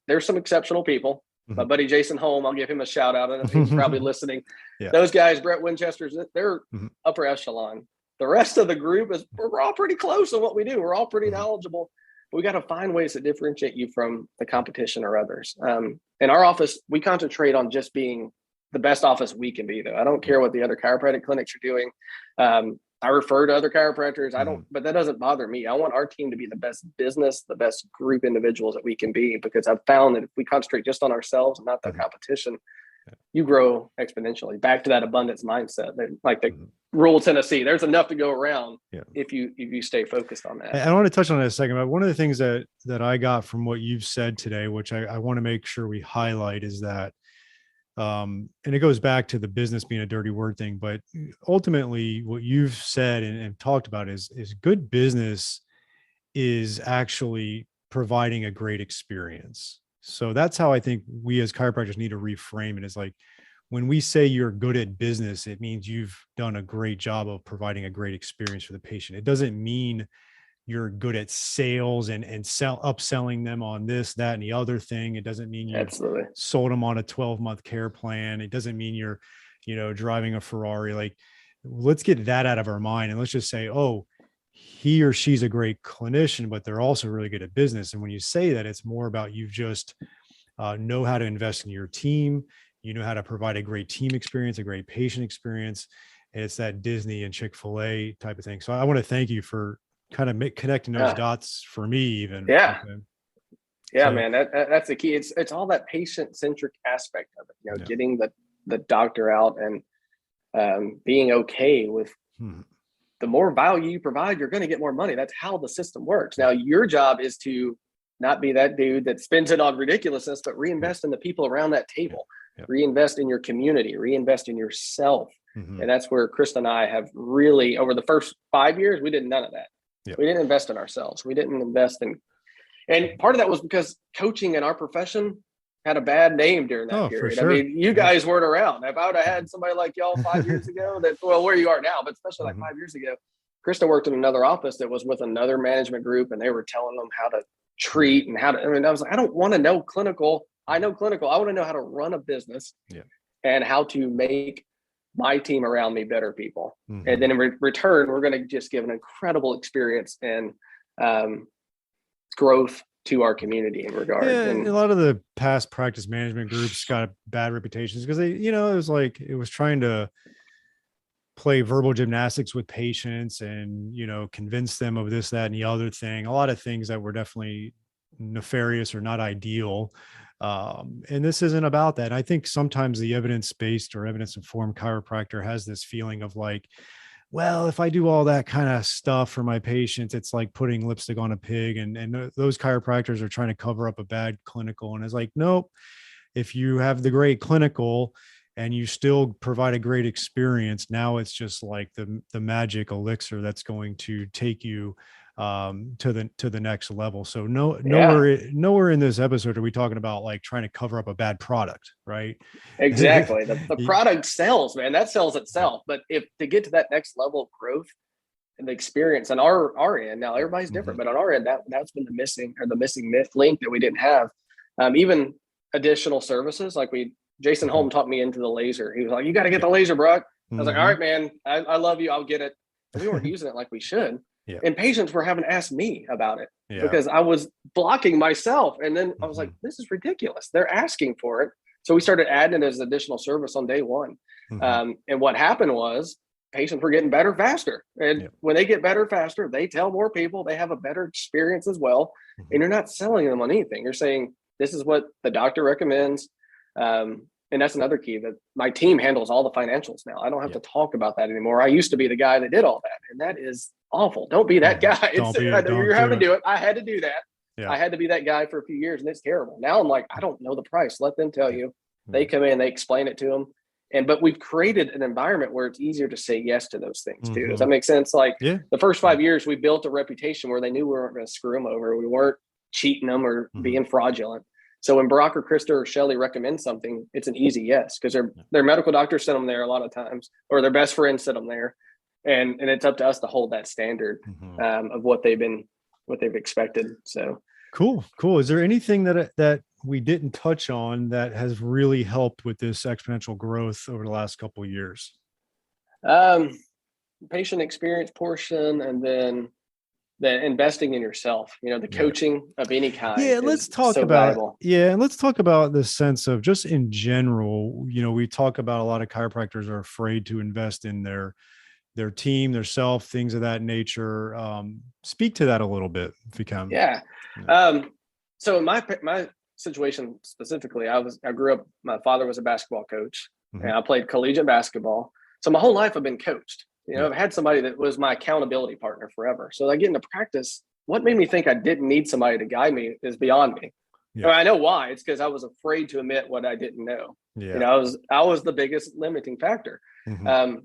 there's some exceptional people. My buddy Jason Holm, I'll give him a shout out. I don't know if he's probably listening. Those guys, Brett Winchester's, they're upper echelon. The rest of the group we're all pretty close on what we do. We're all pretty knowledgeable. But we got to find ways to differentiate you from the competition or others. In our office, we concentrate on just being the best office we can be, though. I don't care what the other chiropractic clinics are doing. I refer to other chiropractors. But that doesn't bother me. I want our team to be the best business, the best group individuals that we can be, because I've found that if we concentrate just on ourselves and not the competition, you grow exponentially. Back to that abundance mindset, like the rural Tennessee, there's enough to go around if you stay focused on that. I want to touch on that in a second, but one of the things that I got from what you've said today, which I want to make sure we highlight, is that, and it goes back to the business being a dirty word thing, but ultimately what you've said and talked about is good business is actually providing a great experience. So that's how I think we as chiropractors need to reframe it. Is like, when we say you're good at business, it means you've done a great job of providing a great experience for the patient. It doesn't mean you're good at sales and upselling them on this, that, and the other thing. It doesn't mean you've sold them on a 12-month care plan. It doesn't mean you're, driving a Ferrari. Like, let's get that out of our mind. And let's just say, oh, he or she's a great clinician, but they're also really good at business. And when you say that, it's more about you just know how to invest in your team. You know how to provide a great team experience, a great patient experience. And it's that Disney and Chick-fil-A type of thing. So I want to thank you for kind of connecting those dots for me even. Yeah. Yeah, so, man, that's the key. It's all that patient-centric aspect of it, getting the doctor out and being okay with the more value you provide, you're going to get more money. That's how the system works. Now, your job is to not be that dude that spends it on ridiculousness, but reinvest in the people around that table, reinvest in your community, reinvest in yourself. And that's where Krista and I have really, over the first 5 years, we did none of that. We didn't invest in ourselves. We didn't invest in, and part of that was because coaching in our profession had a bad name during that period. Sure. I mean, you guys weren't around. If I would have had somebody like y'all 5 years ago, where you are now, but especially like 5 years ago, Krista worked in another office that was with another management group, and they were telling them how to treat and how to, I was like, I don't want to know clinical. I know clinical. I want to know how to run a business and how to make my team around me better people. And then in return, we're going to just give an incredible experience and growth to our community in regard. And a lot of the past practice management groups got bad reputations because they, it was trying to play verbal gymnastics with patients and, convince them of this, that, and the other thing. A lot of things that were definitely nefarious or not ideal. And this isn't about that. I think sometimes the evidence-based or evidence-informed chiropractor has this feeling of like, well, if I do all that kind of stuff for my patients, it's like putting lipstick on a pig. And those chiropractors are trying to cover up a bad clinical. And it's like, nope, if you have the great clinical and you still provide a great experience, now it's just like the magic elixir that's going to take you to the next level. So nowhere in this episode are we talking about like trying to cover up a bad product, right? Exactly. The product sells, man. That sells itself. But if to get to that next level of growth and the experience on our end, now everybody's different, but on our end, that's been the missing link that we didn't have. Even additional services like Jason Holm taught me into the laser. He was like, you got to get the laser, Brock. I was like, all right, man, I love you. I'll get it. And we weren't using it like we should. And patients were having to ask me about it because I was blocking myself. And then I was like, this is ridiculous. They're asking for it. So we started adding it as additional service on day one. And what happened was patients were getting better faster. And when they get better faster, they tell more people, they have a better experience as well. And you're not selling them on anything. You're saying, this is what the doctor recommends. And that's another key, that my team handles all the financials now. I don't have to talk about that anymore. I used to be the guy that did all that. And that is awful. Don't be that guy. You're having to do it. I had to do that. I had to be that guy for a few years, and it's terrible. Now I'm like, I don't know the price. Let them tell you. They come in, they explain it to them. But we've created an environment where it's easier to say yes to those things too. Does that make sense? Like the first 5 years, we built a reputation where they knew we weren't going to screw them over. We weren't cheating them or being fraudulent. So when Brock or Krista or Shelly recommend something, it's an easy yes, because their medical doctors sent them there a lot of times, or their best friends sent them there. And it's up to us to hold that standard of what they've expected. So cool. Is there anything that we didn't touch on that has really helped with this exponential growth over the last couple of years? Patient experience portion, and then the investing in yourself, the coaching of any kind. Let's talk about the sense of just in general, we talk about a lot of chiropractors are afraid to invest in their team, their self, things of that nature. Speak to that a little bit if you can. So in my situation specifically, I grew up, my father was a basketball coach, Mm-hmm. and I played collegiate basketball. So my whole life I've been coached. I've had somebody that was my accountability partner forever. So I get into practice. What made me think I didn't need somebody to guide me is beyond me. Yeah. Or I know why. It's because I was afraid to admit what I didn't know. Yeah. I was the biggest limiting factor. Mm-hmm.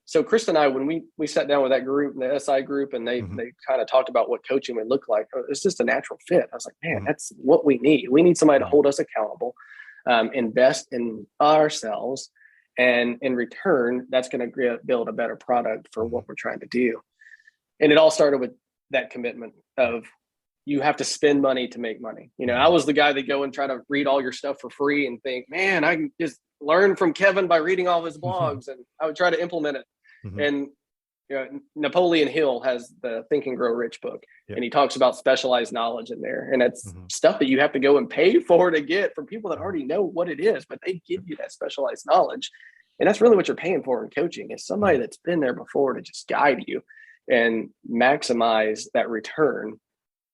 So Chris and I, when we sat down with that group, the SI group, and they kind of talked about what coaching would look like, it's just a natural fit. I was like, man, that's what we need. We need somebody to hold us accountable, invest in ourselves, and in return, that's going to build a better product for what we're trying to do. And it all started with that commitment of, you have to spend money to make money. I was the guy that go and try to read all your stuff for free and think, man, I can just learn from Kevin by reading all of his blogs, and I would try to implement it. And Napoleon Hill has the Think and Grow Rich book, and he talks about specialized knowledge in there. And it's stuff that you have to go and pay for to get from people that already know what it is, but they give you that specialized knowledge. And that's really what you're paying for in coaching, is somebody that's been there before to just guide you and maximize that return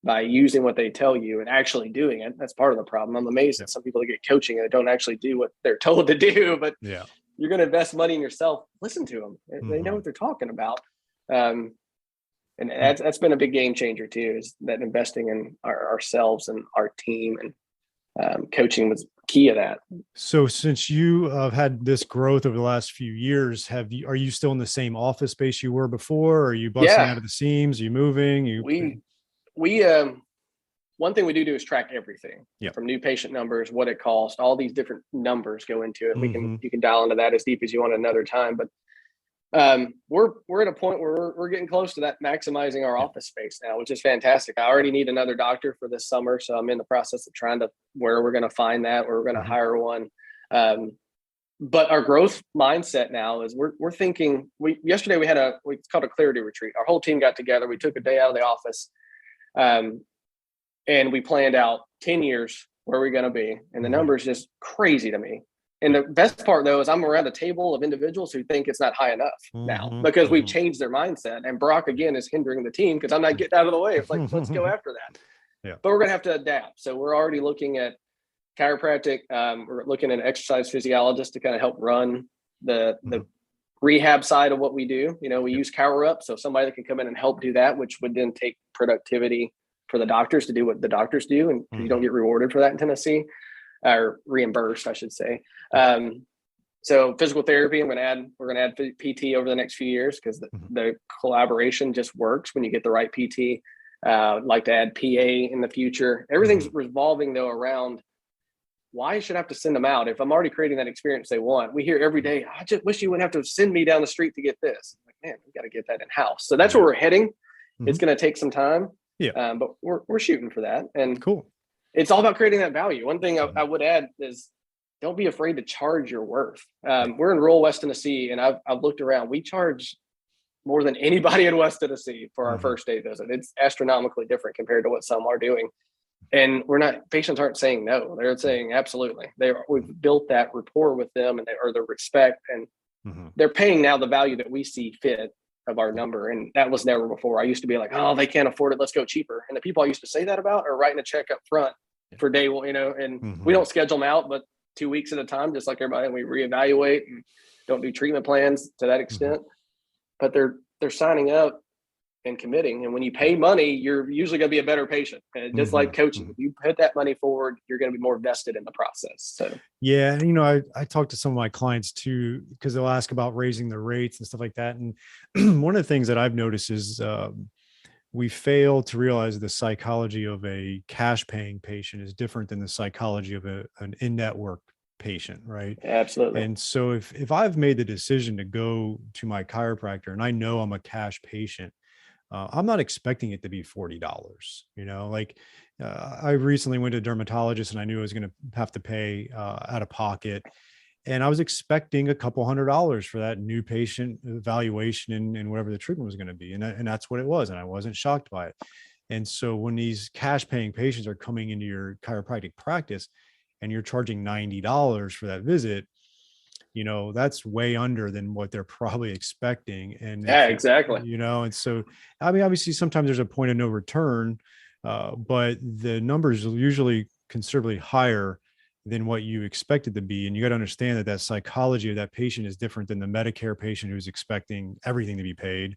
by using what they tell you and actually doing it. That's part of the problem. I'm amazed at some people that get coaching and don't actually do what they're told to do, but you're going to invest money in yourself. Listen to them. They know what they're talking about. And that's been a big game changer too, is that investing in ourselves and our team, and coaching was key to that. So since you have had this growth over the last few years, are you still in the same office space you were before? Are you busting out of the seams? Are you moving? We one thing we do is track everything from new patient numbers, what it costs, all these different numbers go into it. You can dial into that as deep as you want another time, but we're at a point where we're getting close to that, maximizing our office space now, which is fantastic. I already need another doctor for this summer, so I'm in the process of trying to where we're going to find that, where we're going to hire one. But our growth mindset now is we're thinking. Yesterday we had it's called a clarity retreat. Our whole team got together. We took a day out of the office, and we planned out 10 years where we're going to be, and the number is just crazy to me. And the best part, though, is I'm around a table of individuals who think it's not high enough now, because we've changed their mindset. And Brock, again, is hindering the team because I'm not getting out of the way. It's like, let's go after that. But we're going to have to adapt. So we're already looking at chiropractic. We're looking at an exercise physiologist to kind of help run the rehab side of what we do. We use Cower Up. So somebody that can come in and help do that, which would then take productivity for the doctors to do what the doctors do. And you don't get rewarded for that in Tennessee. Or reimbursed, I should say. So physical therapy, we're going to add PT over the next few years, because the collaboration just works when you get the right PT. I'd like to add PA in the future. Everything's revolving though around, why should I have to send them out if I'm already creating that experience they want? We hear every day, I just wish you wouldn't have to send me down the street to get this. Like, man, we got to get that in house. So that's where we're heading. It's going to take some time, but we're shooting for that. And cool. It's all about creating that value. One thing I would add is, don't be afraid to charge your worth. We're in rural West Tennessee, and I've looked around. We charge more than anybody in West Tennessee for our first day visit. It's astronomically different compared to what some are doing. And patients aren't saying no. They're saying absolutely. We've built that rapport with them, and the respect, and they're paying now the value that we see fit of our number. And that was never before. I used to be like, oh, they can't afford it, let's go cheaper. And the people I used to say that about are writing a check up front for day one, and we don't schedule them out, but 2 weeks at a time, just like everybody. And we reevaluate and don't do treatment plans to that extent, but they're signing up and committing. And when you pay money, you're usually going to be a better patient. And just like coaching, if you put that money forward, you're going to be more vested in the process. So yeah, I talk to some of my clients too, because they'll ask about raising the rates and stuff like that. And one of the things that I've noticed is we fail to realize the psychology of a cash paying patient is different than the psychology of an in-network patient, right? Absolutely. And so if I've made the decision to go to my chiropractor and I know I'm a cash patient, I'm not expecting it to be $40. I recently went to a dermatologist and I knew I was going to have to pay out of pocket. And I was expecting a couple $100 for that new patient evaluation and whatever the treatment was going to be. And that's what it was. And I wasn't shocked by it. And so when these cash paying patients are coming into your chiropractic practice and you're charging $90 for that visit, that's way under than what they're probably expecting. And exactly. And so, I mean, obviously sometimes there's a point of no return, but the numbers usually considerably higher than what you expect it to be. And you got to understand that psychology of that patient is different than the Medicare patient who's expecting everything to be paid,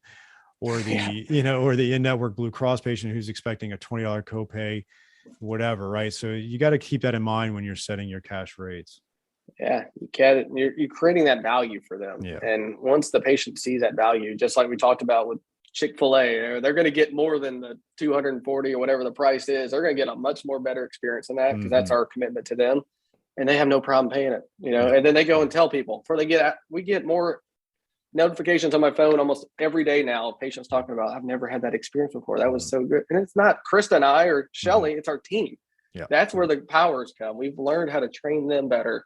or the, or the in-network Blue Cross patient who's expecting a $20 copay, whatever. Right. So you got to keep that in mind when you're setting your cash rates. Yeah, you can't. You're creating that value for them. Yeah. And once the patient sees that value, just like we talked about with Chick-fil-A, they're going to get more than the 240 or whatever the price is. They're going to get a much more better experience than that, because that's our commitment to them. And they have no problem paying it, and then they go and tell people before they we get more notifications on my phone almost every day now. Patients talking about, I've never had that experience before. That was so good. And it's not Krista and I or Shelly, it's our team. Yeah. That's where the powers come. We've learned how to train them better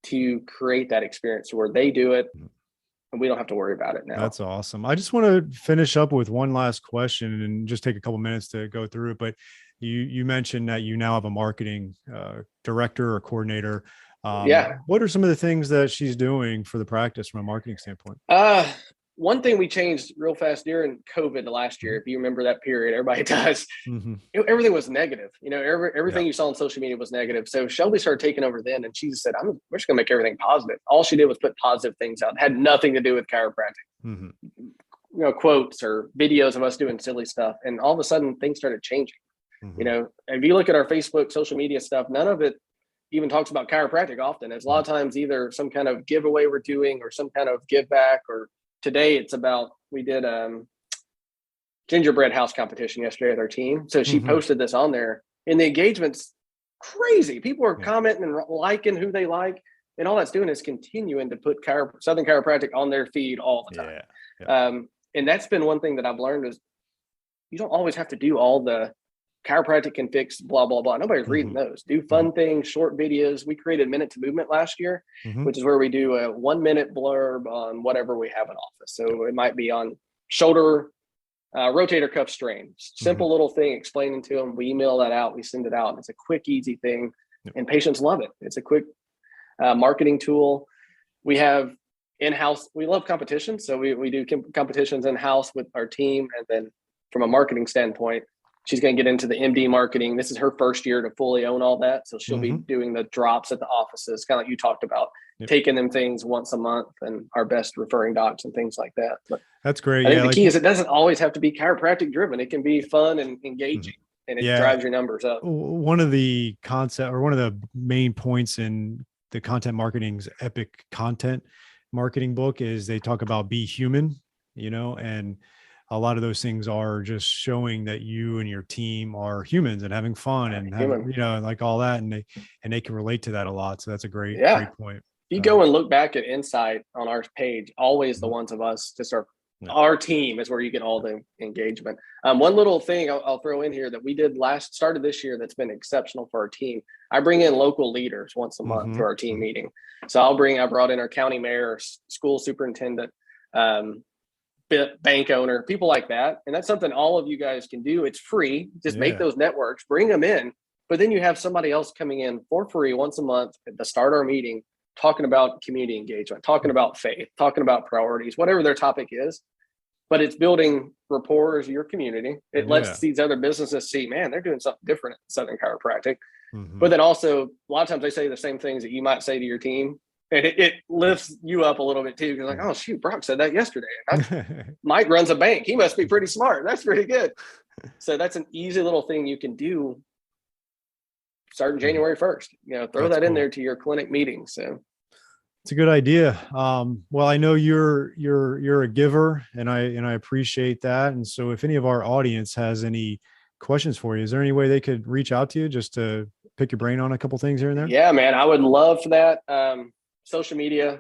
to create that experience where they do it and we don't have to worry about it now. That's awesome. I just want to finish up with one last question and just take a couple minutes to go through it. But you mentioned that you now have a marketing director or coordinator. What are some of the things that she's doing for the practice from a marketing standpoint? One thing we changed real fast during COVID last year, if you remember that period, everybody does. Everything was negative. Everything you saw on social media was negative. So Shelby started taking over then, and she said, we're just going to make everything positive. All she did was put positive things out. It had nothing to do with chiropractic. Quotes or videos of us doing silly stuff. And all of a sudden things started changing. If you look at our Facebook, social media stuff, none of it even talks about chiropractic often. It's a lot of times either some kind of giveaway we're doing or some kind of give back, or today it's about, we did gingerbread house competition yesterday with our team. So she posted this on there, and the engagement's crazy. People are commenting and liking who they like, and all that's doing is continuing to put Southern Chiropractic on their feed all the time. And that's been one thing that I've learned is you don't always have to do all the chiropractic can fix blah, blah, blah. Nobody's reading those. Do fun things, short videos. We created Minute to Movement last year, which is where we do a 1 minute blurb on whatever we have in office. So it might be on shoulder, rotator cuff strain, simple little thing, explaining to them. We email that out, we send it out. And it's a quick, easy thing. And patients love it. It's a quick marketing tool. We have in-house, we love competitions. So we do competitions in-house with our team. And then from a marketing standpoint, she's going to get into the MD marketing. This is her first year to fully own all that. So she'll be doing the drops at the offices, kind of like you talked about, taking them things once a month and our best referring docs and things like that. But that's great. I think the key is it doesn't always have to be chiropractic driven. It can be fun and engaging, and it drives your numbers up. One of the concept or one of the main points in the content marketing's epic content marketing book is they talk about be human, and a lot of those things are just showing that you and your team are humans and having fun and having, like all that. And they can relate to that a lot. So that's a great point. If you go and look back at Insight on our page, always the ones of us, just our team is where you get all the engagement. One little thing I'll throw in here that we did started this year that's been exceptional for our team. I bring in local leaders once a month for our team meeting. So I brought in our county mayor, school superintendent, bank owner, people like that. And that's something all of you guys can do. It's free. Just make those networks, bring them in. But then you have somebody else coming in for free once a month to start our meeting, talking about community engagement, talking about faith, talking about priorities, whatever their topic is. But it's building rapport as your community. It lets these other businesses see, man, they're doing something different at Southern Chiropractic. But then also, a lot of times they say the same things that you might say to your team. And it lifts you up a little bit too. You're like, oh shoot, Brock said that yesterday. Mike runs a bank. He must be pretty smart. That's pretty good. So that's an easy little thing you can do starting January 1st. Throw that in there to your clinic meetings. So it's a good idea. Well, I know you're a giver, and I appreciate that. And so if any of our audience has any questions for you, is there any way they could reach out to you just to pick your brain on a couple things here and there? Yeah, man, I would love for that. Social media,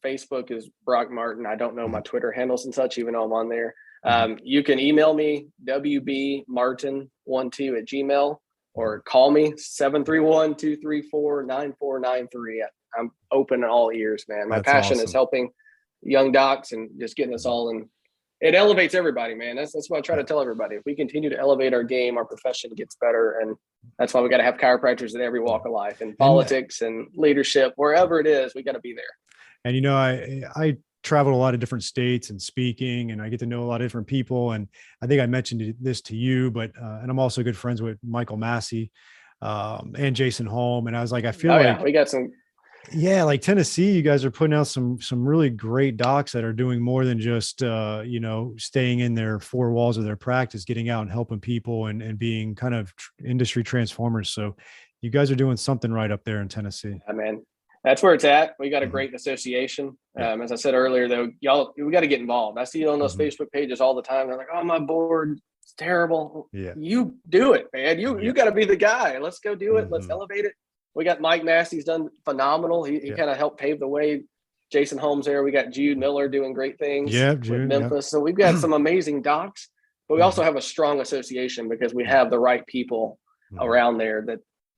Facebook is Brock Martin. I don't know my Twitter handles and such, even though I'm on there. You can email me, wbmartin12@gmail, or call me 731-234-9493. I'm open in all ears, man. My passion is helping young docs and just getting us all in. It elevates everybody, man. That's what I try to tell everybody. If we continue to elevate our game, our profession gets better. And that's why we got to have chiropractors in every walk of life, in politics and leadership, wherever it is, we got to be there. And, I traveled a lot of different states and speaking, and I get to know a lot of different people. And I think I mentioned this to you, but, and I'm also good friends with Michael Massey, and Jason Holm. And I was like, I feel we got some. Yeah, like Tennessee, you guys are putting out some really great docs that are doing more than just staying in their four walls of their practice, getting out and helping people and being kind of industry transformers. So you guys are doing something right up there in Tennessee. Yeah, man. That's where it's at. We got a great association. Yeah. As I said earlier, though, we got to get involved. I see it on those Facebook pages all the time. They're like, "Oh, my board, it's terrible." Yeah. You do it, man. You got to be the guy. Let's go do it. Let's elevate it. We got Mike Massey's done phenomenal. He kind of helped pave the way. Jason Holmes there. We got Jude Miller doing great things with Memphis. So we've got some amazing docs, but we also have a strong association because we have the right people around there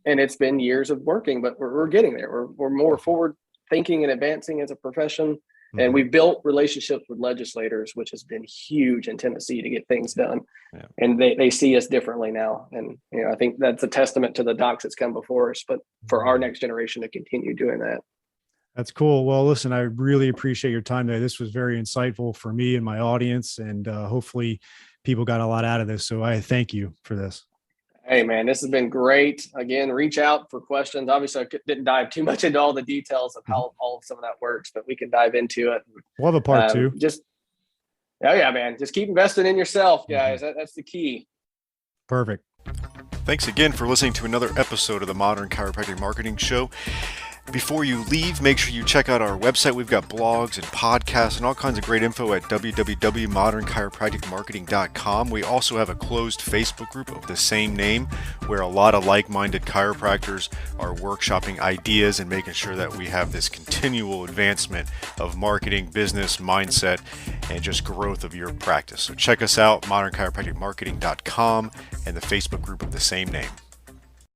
and it's been years of working, but we're getting there. We're more forward thinking and advancing as a profession. And we've built relationships with legislators, which has been huge in Tennessee to get things done. Yeah. And they see us differently now. And, I think that's a testament to the docs that's come before us, but for our next generation to continue doing that. That's cool. Well, listen, I really appreciate your time today. This was very insightful for me and my audience, and hopefully people got a lot out of this. So I thank you for this. Hey, man, this has been great. Again, reach out for questions. Obviously, I didn't dive too much into all the details of how all of some of that works, but we can dive into it. We'll have a part two. Man. Just keep investing in yourself, guys. That's the key. Perfect. Thanks again for listening to another episode of the Modern Chiropractic Marketing Show. Before you leave, make sure you check out our website. We've got blogs and podcasts and all kinds of great info at www.modernchiropracticmarketing.com. We also have a closed Facebook group of the same name where a lot of like-minded chiropractors are workshopping ideas and making sure that we have this continual advancement of marketing, business, mindset, and just growth of your practice. So check us out, modernchiropracticmarketing.com, and the Facebook group of the same name.